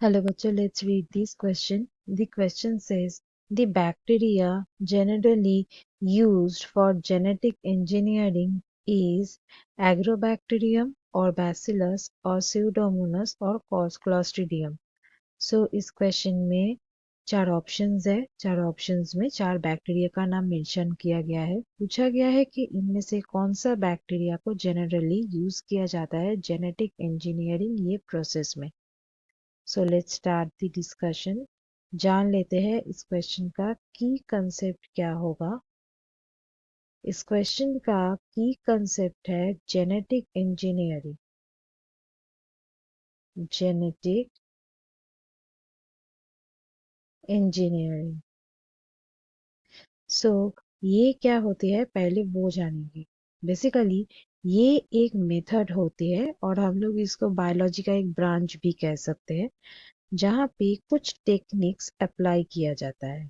Hello, bachcho. Let's read this question. The question says the bacteria generally used for genetic engineering is Agrobacterium or Bacillus or Pseudomonas or Clostridium. So इस question में चार options है। चार options में चार bacteria का नाम mention किया गया है। पूछा गया है कि इनमें से कौन सा बैक्टीरिया को जनरली यूज किया जाता है जेनेटिक इंजीनियरिंग ये प्रोसेस में। So let's start the discussion. जान लेते हैं इस क्वेश्चन का की कंसेप्ट क्या होगा। इस क्वेश्चन का की कंसेप्ट है genetic engineering. Genetic engineering so ये क्या होती है पहले वो जानेंगे। बेसिकली ये एक मेथड होती है और हम लोग इसको बायोलॉजी का एक ब्रांच भी कह सकते हैं, जहाँ पे कुछ टेक्निक्स अप्लाई किया जाता है।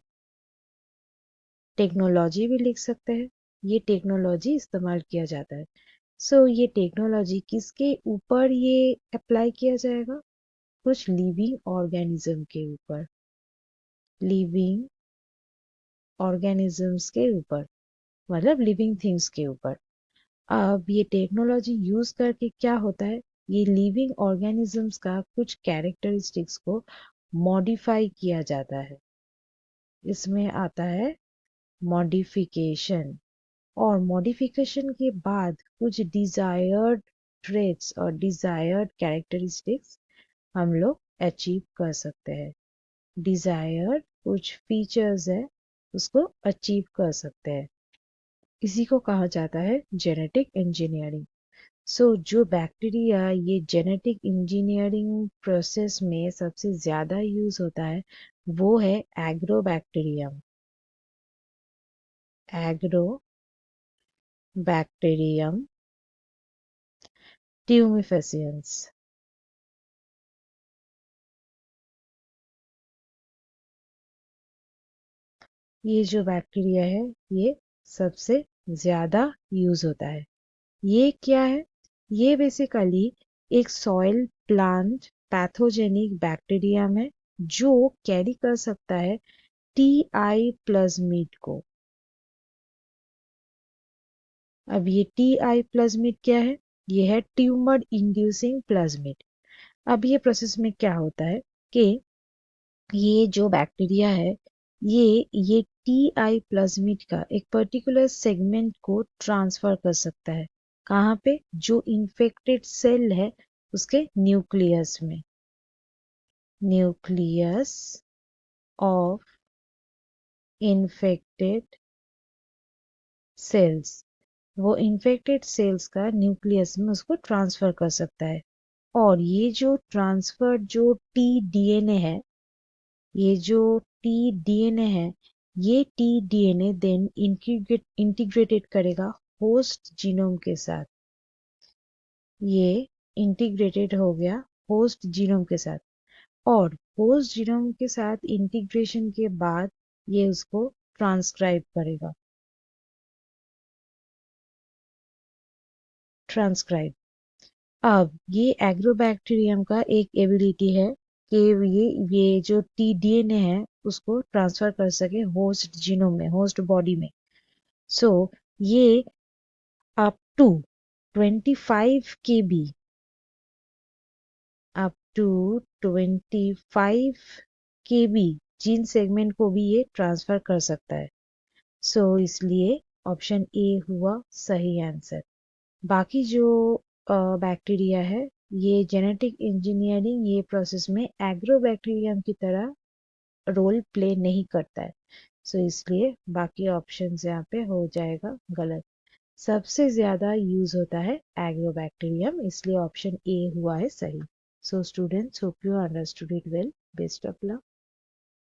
टेक्नोलॉजी भी लिख सकते हैं, ये टेक्नोलॉजी इस्तेमाल किया जाता है। सो ये टेक्नोलॉजी किसके ऊपर ये अप्लाई किया जाएगा? कुछ लिविंग ऑर्गेनिज्म के ऊपर, लिविंग ऑर्गेनिजम्स के ऊपर, मतलब लिविंग थिंग्स के ऊपर। अब ये टेक्नोलॉजी यूज करके क्या होता है, ये लिविंग ऑर्गेनिजम्स का कुछ कैरेक्टरिस्टिक्स को मॉडिफाई किया जाता है। इसमें आता है मॉडिफिकेशन, और मॉडिफिकेशन के बाद कुछ डिजायर्ड ट्रेट्स और डिजायर्ड कैरेक्टरिस्टिक्स हम लोग अचीव कर सकते हैं। डिजायर्ड कुछ फीचर्स है उसको अचीव कर सकते हैं। इसी को कहा जाता है जेनेटिक इंजीनियरिंग। सो जो बैक्टीरिया ये जेनेटिक इंजीनियरिंग प्रोसेस में सबसे ज़्यादा यूज होता है वो है एग्रोबैक्टीरियम। Agrobacterium tumefaciens. ये जो बैक्टीरिया है ये सबसे ज़्यादा यूज होता है। ये क्या है? ये बेसिकली एक सॉइल प्लांट पैथोजेनिक बैक्टीरियम है जो कैरी कर सकता है टी प्लाज्मिड को। अब ये टी प्लाज्मिड क्या है? ये है ट्यूमर इंड्यूसिंग प्लाज्मिड। अब ये प्रोसेस में क्या होता है कि ये जो बैक्टीरिया है ये टी प्लाज्मिड का एक पर्टिकुलर सेगमेंट को ट्रांसफर कर सकता है। कहाँ पे? जो इन्फेक्टेड सेल है उसके न्यूक्लियस में। न्यूक्लियस ऑफ इन्फेक्टेड सेल्स, वो इन्फेक्टेड सेल्स का न्यूक्लियस में उसको ट्रांसफर कर सकता है। और ये जो ट्रांसफर जो टी डीएनए है, ये जो टी डीएनए है, ये टी डीएनए देन इंटीग्रेटेड करेगा होस्ट जीनोम के साथ। ये इंटीग्रेटेड हो गया होस्ट जीनोम के साथ, और होस्ट जीनोम के साथ इंटीग्रेशन के बाद ये उसको ट्रांसक्राइब करेगा। ट्रांसक्राइब। अब ये एग्रोबैक्टीरियम का एक एबिलिटी है कि ये जो टीडीएनए है उसको ट्रांसफर कर सके होस्ट जीनोम में, होस्ट बॉडी में। सो ये up to 25 KB, up to 25 KB gene segment को भी ये ट्रांसफर कर सकता है। सो इसलिए ऑप्शन ए हुआ सही आंसर। बाकी जो बैक्टीरिया है ये जेनेटिक इंजीनियरिंग ये प्रोसेस में एग्रोबैक्टीरियम की तरह रोल प्ले नहीं करता है। सो इसलिए बाकी ऑप्शंस यहाँ पे हो जाएगा गलत। सबसे ज़्यादा यूज होता है एग्रोबैक्टीरियम, इसलिए ऑप्शन ए हुआ है सही। So students, hope you understood it well. Best of luck.